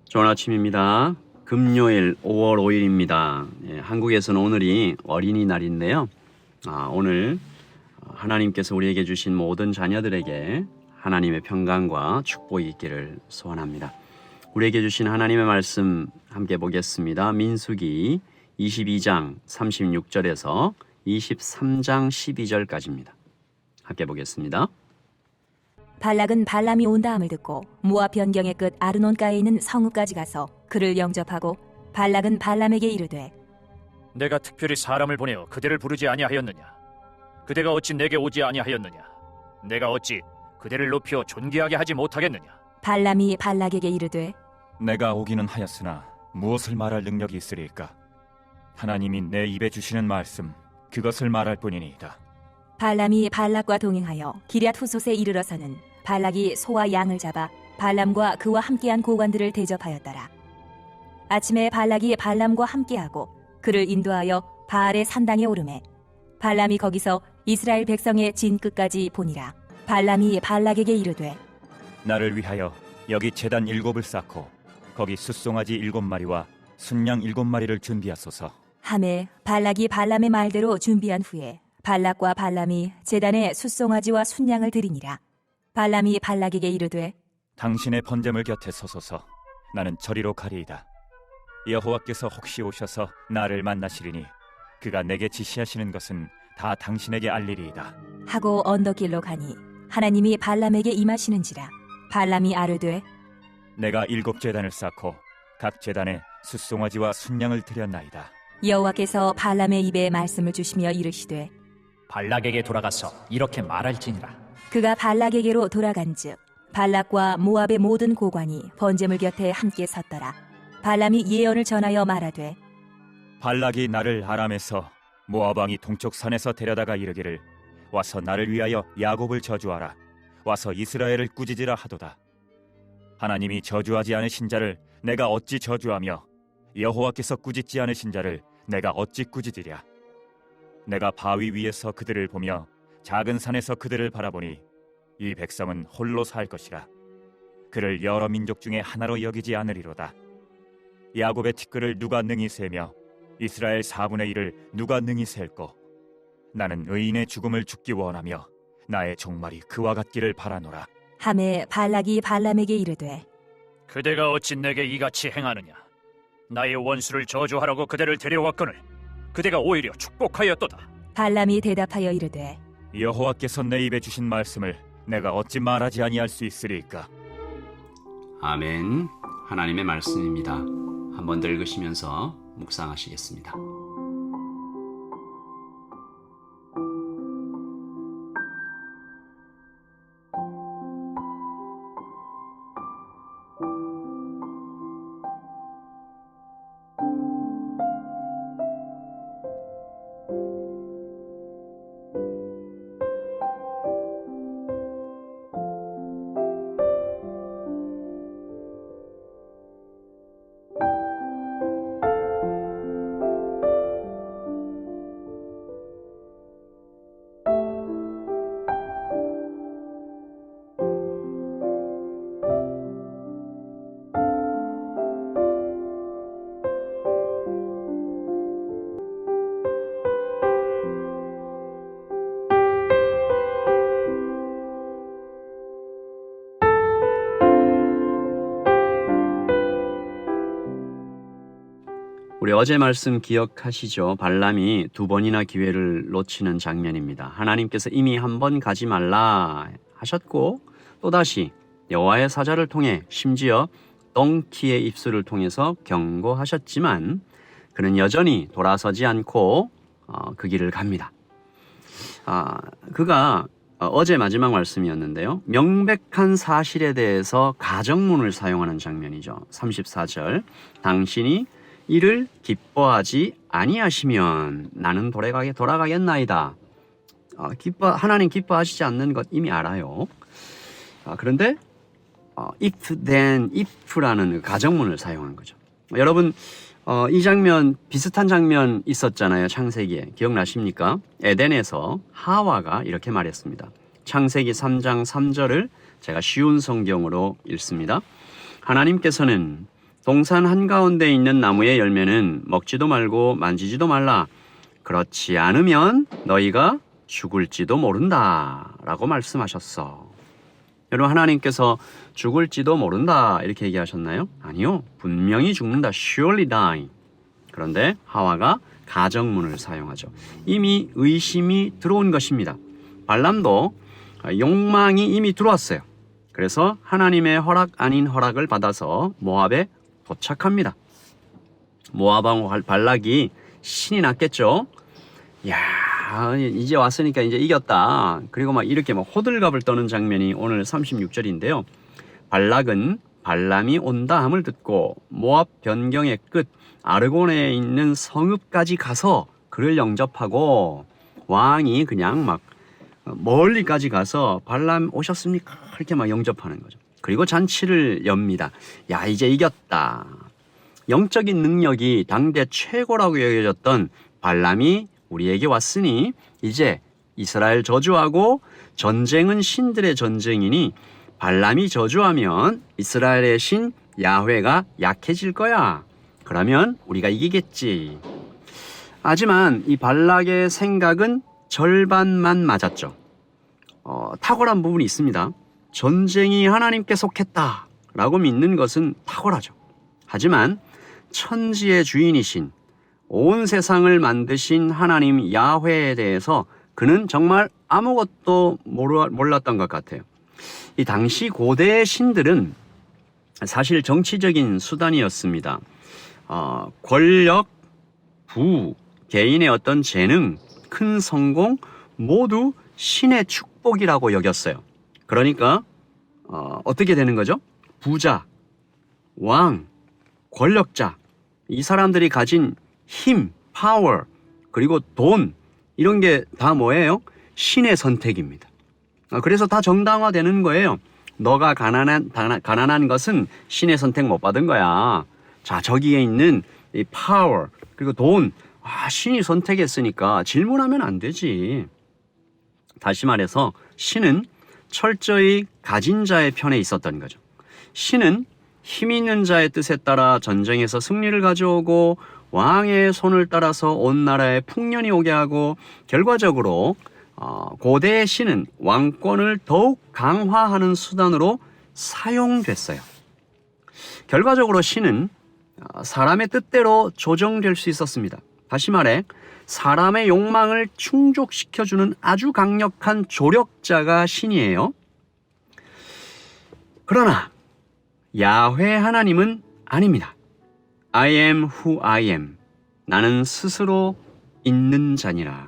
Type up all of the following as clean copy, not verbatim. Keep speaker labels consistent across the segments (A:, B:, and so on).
A: 좋은 아침입니다. 금요일 5월 5일입니다. 한국에서는 오늘이 어린이날인데요. 오늘 하나님께서 우리에게 주신 모든 자녀들에게 하나님의 평강과 축복이 있기를 소원합니다. 우리에게 주신 하나님의 말씀 함께 보겠습니다. 민수기 22장 36절에서 23장 12절까지입니다. 함께 보겠습니다.
B: 발락은 발람이 온다함을 듣고 모압 변경의 끝 아르논가에 있는 성읍까지 가서 그를 영접하고 발락은 발람에게 이르되
C: 내가 특별히 사람을 보내어 그대를 부르지 아니하였느냐? 그대가 어찌 내게 오지 아니하였느냐? 내가 어찌 그대를 높여 존귀하게 하지 못하겠느냐?
B: 발람이 발락에게 이르되
D: 내가 오기는 하였으나 무엇을 말할 능력이 있으리까? 하나님이 내 입에 주시는 말씀 그것을 말할 뿐이니이다.
B: 발람이 발락과 동행하여 기럇 후솥에 이르러서는 발락이 소와 양을 잡아 발람과 그와 함께한 고관들을 대접하였더라. 아침에 발락이 발람과 함께하고 그를 인도하여 바알의 산당에 오르매 발람이 거기서 이스라엘 백성의 진 끝까지 보니라. 발람이 발락에게 이르되
D: 나를 위하여 여기 제단 7을 쌓고 거기 숫송아지 7마리와 순양 7마리를 준비하소서.
B: 하매 발락이 발람의 말대로 준비한 후에 발락과 발람이 제단에 숫송아지와 순양을 드리니라. 발람이 발락에게 이르되
D: 당신의 번제물 곁에 서소서. 나는 저리로 가리이다. 여호와께서 혹시 오셔서 나를 만나시리니 그가 내게 지시하시는 것은 다 당신에게 알리리이다.
B: 하고 언덕길로 가니 하나님이 발람에게 임하시는지라. 발람이 아뢰되
D: 내가 7제단을 쌓고 각 제단에 숫송아지와 순양을 드렸나이다.
B: 여호와께서 발람의 입에 말씀을 주시며 이르시되
C: 발락에게 돌아가서 이렇게 말할지니라.
B: 그가 발락에게로 돌아간즉 발락과 모압의 모든 고관이 번제물 곁에 함께 섰더라. 발람이 예언을 전하여 말하되
D: 발락이 나를 아람에서 모압 왕이 동쪽 산에서 데려다가 이르기를 와서 나를 위하여 야곱을 저주하라. 와서 이스라엘을 꾸짖으라 하도다. 하나님이 저주하지 않으신 자를 내가 어찌 저주하며 여호와께서 꾸짖지 않으신 자를 내가 어찌 꾸짖으랴. 내가 바위 위에서 그들을 보며 작은 산에서 그들을 바라보니 이 백성은 홀로 살 것이라. 그를 여러 민족 중에 하나로 여기지 않으리로다. 야곱의 티끌을 누가 능히 세며 이스라엘 4분의 1을 누가 능히 셀고 나는 의인의 죽음을 죽기 원하며 나의 종말이 그와 같기를 바라노라.
B: 하매 발락이 발람에게 이르되
C: 그대가 어찌 내게 이같이 행하느냐? 나의 원수를 저주하라고 그대를 데려왔거늘 그대가 오히려 축복하였도다.
B: 발람이 대답하여 이르되
D: 여호와께서 내 입에 주신 말씀을 내가 어찌 말하지 아니할 수 있으리까?
A: 아멘. 하나님의 말씀입니다. 한번 더 읽으시면서 묵상하시겠습니다. 우리 어제 말씀 기억하시죠? 발람이 2번이나 기회를 놓치는 장면입니다. 하나님께서 이미 한 번 가지 말라 하셨고 또다시 여호와의 사자를 통해 심지어 똥키의 입술을 통해서 경고하셨지만 그는 여전히 돌아서지 않고 그 길을 갑니다. 그가 어제 마지막 말씀이었는데요. 명백한 사실에 대해서 가정문을 사용하는 장면이죠. 34절 당신이 이를 기뻐하지 아니하시면 나는 돌아가겠나이다. 하나님 기뻐하시지 않는 것 이미 알아요. 그런데 if then if라는 가정문을 사용한 거죠. 여러분 이 장면 비슷한 장면 있었잖아요. 창세기에 기억나십니까? 에덴에서 하와가 이렇게 말했습니다. 창세기 3장 3절을 제가 쉬운 성경으로 읽습니다. 하나님께서는 동산 한가운데 있는 나무의 열매는 먹지도 말고 만지지도 말라. 그렇지 않으면 너희가 죽을지도 모른다 라고 말씀하셨어. 여러분, 하나님께서 죽을지도 모른다 이렇게 얘기하셨나요? 아니요. 분명히 죽는다. Surely die. 그런데 하와가 가정문을 사용하죠. 이미 의심이 들어온 것입니다. 발람도 욕망이 이미 들어왔어요. 그래서 하나님의 허락 아닌 허락을 받아서 모압에 도착합니다. 모압 왕 발락이 신이 났겠죠. 야, 이제 왔으니까 이제 이겼다. 그리고 막 이렇게 막 호들갑을 떠는 장면이 오늘 36절인데요. 발락은 발람이 온다 함을 듣고 모압 변경의 끝 아르곤에 있는 성읍까지 가서 그를 영접하고, 왕이 그냥 막 멀리까지 가서 발람 오셨습니까? 이렇게 막 영접하는 거죠. 그리고 잔치를 엽니다. 야, 이제 이겼다. 영적인 능력이 당대 최고라고 여겨졌던 발람이 우리에게 왔으니 이제 이스라엘 저주하고, 전쟁은 신들의 전쟁이니 발람이 저주하면 이스라엘의 신 야훼가 약해질 거야. 그러면 우리가 이기겠지. 하지만 이 발락의 생각은 절반만 맞았죠. 탁월한 부분이 있습니다. 전쟁이 하나님께 속했다 라고 믿는 것은 탁월하죠. 하지만 천지의 주인이신, 온 세상을 만드신 하나님 야훼에 대해서 그는 정말 아무것도 몰랐던 것 같아요. 이 당시 고대의 신들은 사실 정치적인 수단이었습니다. 권력, 부, 개인의 어떤 재능, 큰 성공 모두 신의 축복이라고 여겼어요. 그러니까 어떻게 되는 거죠? 부자, 왕, 권력자, 이 사람들이 가진 힘, 파워, 그리고 돈, 이런 게 다 뭐예요? 신의 선택입니다. 그래서 다 정당화되는 거예요. 너가 가난한 것은 신의 선택 못 받은 거야. 자, 저기에 있는 이 파워, 그리고 돈, 신이 선택했으니까 질문하면 안 되지. 다시 말해서 신은 철저히 가진 자의 편에 있었던 거죠. 신은 힘 있는 자의 뜻에 따라 전쟁에서 승리를 가져오고, 왕의 손을 따라서 온 나라에 풍년이 오게 하고, 결과적으로 고대의 신은 왕권을 더욱 강화하는 수단으로 사용됐어요. 결과적으로 신은 사람의 뜻대로 조정될 수 있었습니다. 다시 말해 사람의 욕망을 충족시켜주는 아주 강력한 조력자가 신이에요. 그러나 야훼 하나님은 아닙니다. I am who I am. 나는 스스로 있는 자니라.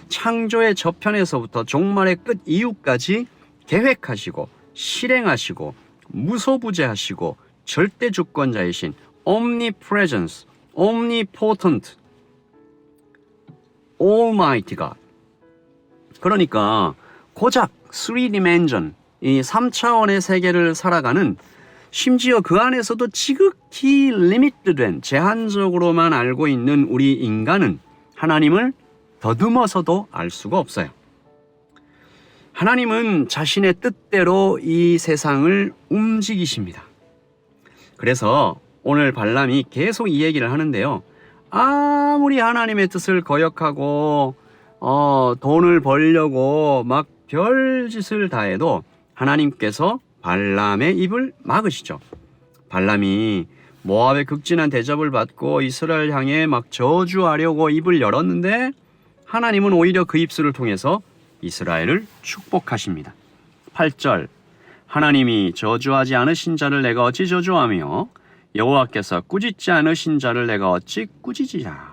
A: 창조의 저편에서부터 종말의 끝 이후까지 계획하시고 실행하시고 무소부재하시고 절대 주권자이신 omnipresence, omnipotent, almighty God. 그러니까 고작 3dimension, 이 3차원의 세계를 살아가는, 심지어 그 안에서도 지극히 리미트된, 제한적으로만 알고 있는 우리 인간은 하나님을 더듬어서도 알 수가 없어요. 하나님은 자신의 뜻대로 이 세상을 움직이십니다. 그래서 오늘 발람이 계속 이 얘기를 하는데요. 아무리 하나님의 뜻을 거역하고 돈을 벌려고 막 별짓을 다 해도 하나님께서 발람의 입을 막으시죠. 발람이 모압의 극진한 대접을 받고 이스라엘 향해 막 저주하려고 입을 열었는데 하나님은 오히려 그 입술을 통해서 이스라엘을 축복하십니다. 8절, 하나님이 저주하지 않으신 자를 내가 어찌 저주하며 여호와께서 꾸짖지 않으신 자를 내가 어찌 꾸짖으랴.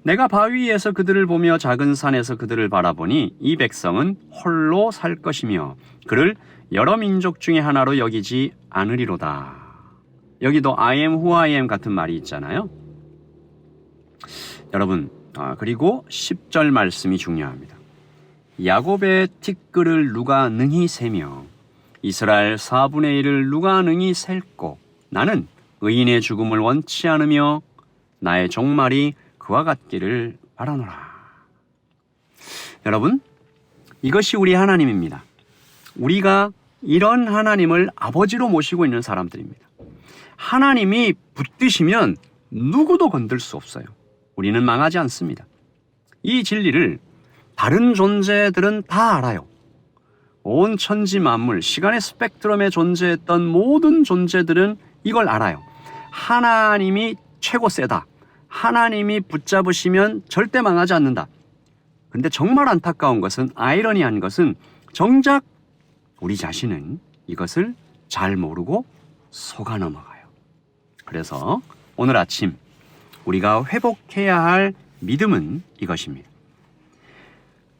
A: 내가 바위 위에서 그들을 보며 작은 산에서 그들을 바라보니 이 백성은 홀로 살 것이며 그를 여러 민족 중에 하나로 여기지 않으리로다. 여기도 I am who I am 같은 말이 있잖아요. 여러분, 그리고 10절 말씀이 중요합니다. 야곱의 티끌을 누가 능히 세며 이스라엘 4분의 1을 누가 능히 셀고 나는 의인의 죽음을 원치 않으며 나의 종말이 그와 같기를 바라노라. 여러분, 이것이 우리 하나님입니다. 우리가 이런 하나님을 아버지로 모시고 있는 사람들입니다. 하나님이 붙드시면 누구도 건들 수 없어요. 우리는 망하지 않습니다. 이 진리를 다른 존재들은 다 알아요. 온 천지 만물, 시간의 스펙트럼에 존재했던 모든 존재들은 이걸 알아요. 하나님이 최고 세다. 하나님이 붙잡으시면 절대 망하지 않는다. 근데 정말 안타까운 것은, 아이러니한 것은 정작 우리 자신은 이것을 잘 모르고 속아 넘어가요. 그래서 오늘 아침 우리가 회복해야 할 믿음은 이것입니다.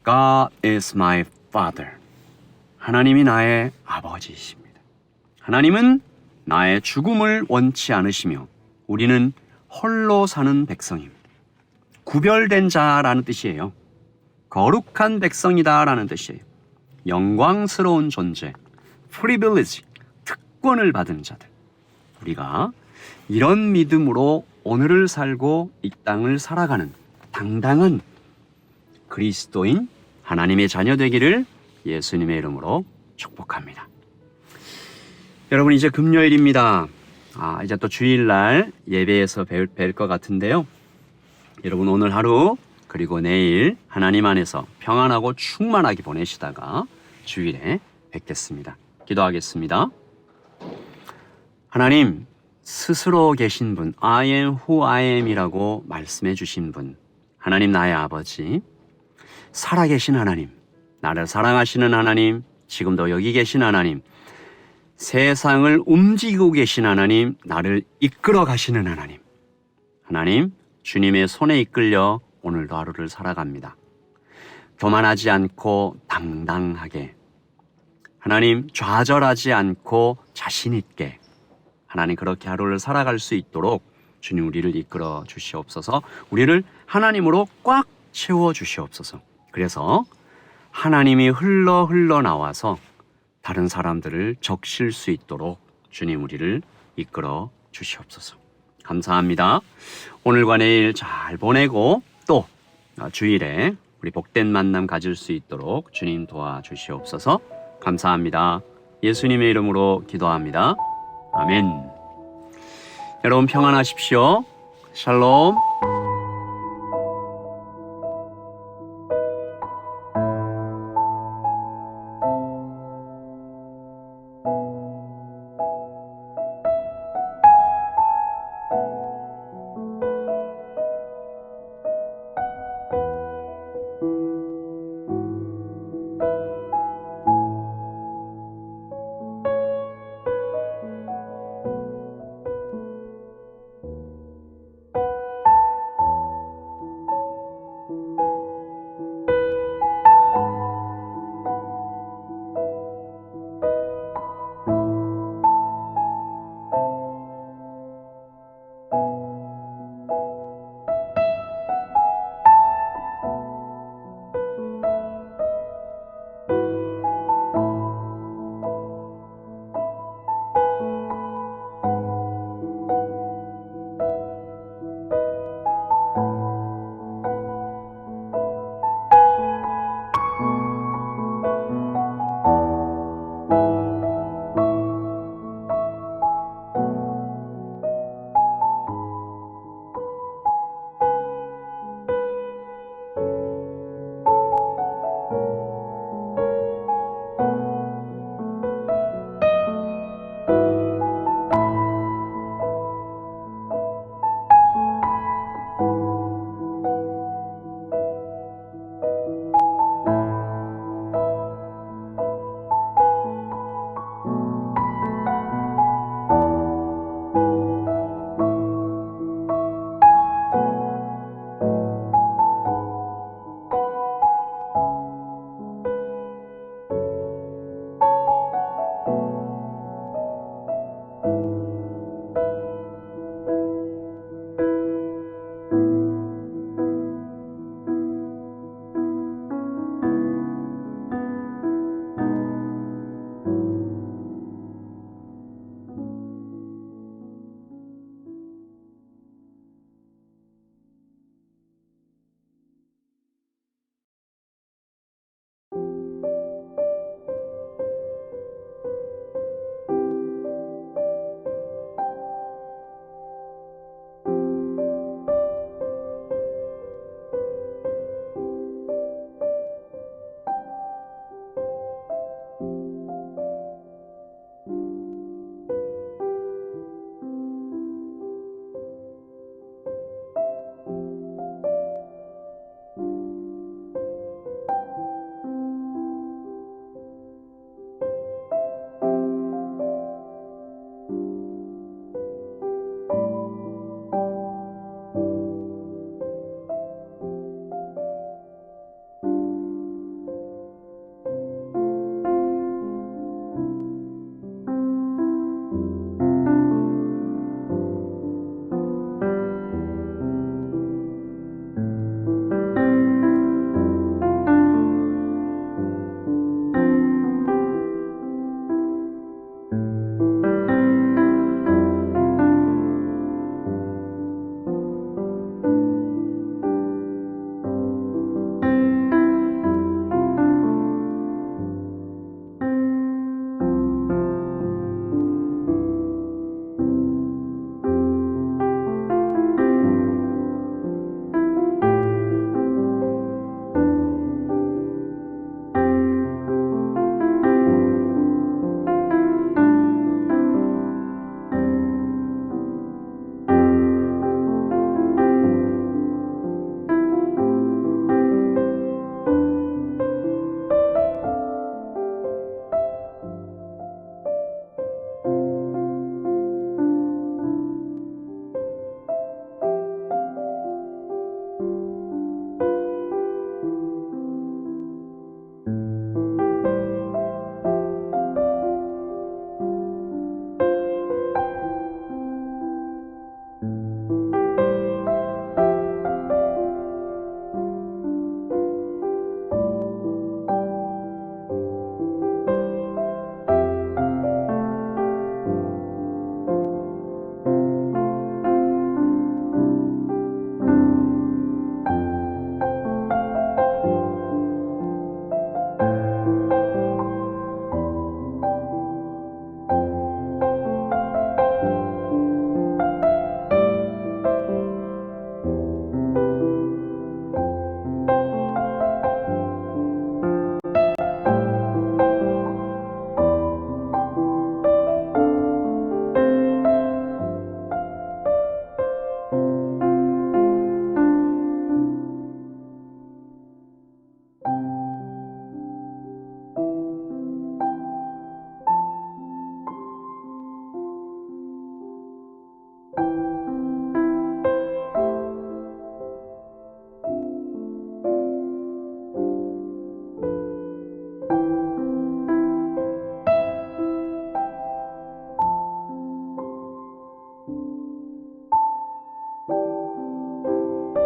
A: God is my Father. 하나님이 나의 아버지이십니다. 하나님은 나의 죽음을 원치 않으시며 우리는 홀로 사는 백성입니다. 구별된 자라는 뜻이에요. 거룩한 백성이다라는 뜻이에요. 영광스러운 존재, privilege, 특권을 받은 자들. 우리가 이런 믿음으로 오늘을 살고 이 땅을 살아가는 당당한 그리스도인 하나님의 자녀 되기를 예수님의 이름으로 축복합니다. 여러분, 이제 금요일입니다. 이제 또 주일날 예배에서 뵐 것 같은데요. 여러분, 오늘 하루 그리고 내일 하나님 안에서 평안하고 충만하게 보내시다가 주일에 뵙겠습니다. 기도하겠습니다. 하나님, 스스로 계신 분, I am who I am 이라고 말씀해 주신 분, 하나님 나의 아버지, 살아계신 하나님, 나를 사랑하시는 하나님, 지금도 여기 계신 하나님, 세상을 움직이고 계신 하나님, 나를 이끌어 가시는 하나님, 하나님, 주님의 손에 이끌려 오늘도 하루를 살아갑니다. 교만하지 않고 당당하게, 하나님 좌절하지 않고 자신 있게, 하나님 그렇게 하루를 살아갈 수 있도록 주님 우리를 이끌어 주시옵소서. 우리를 하나님으로 꽉 채워 주시옵소서. 그래서 하나님이 흘러 나와서 다른 사람들을 적실 수 있도록 주님 우리를 이끌어 주시옵소서. 감사합니다. 오늘과 내일 잘 보내고 또 주일에 우리 복된 만남 가질 수 있도록 주님 도와주시옵소서. 감사합니다. 예수님의 이름으로 기도합니다. 아멘. 여러분 평안하십시오. 샬롬.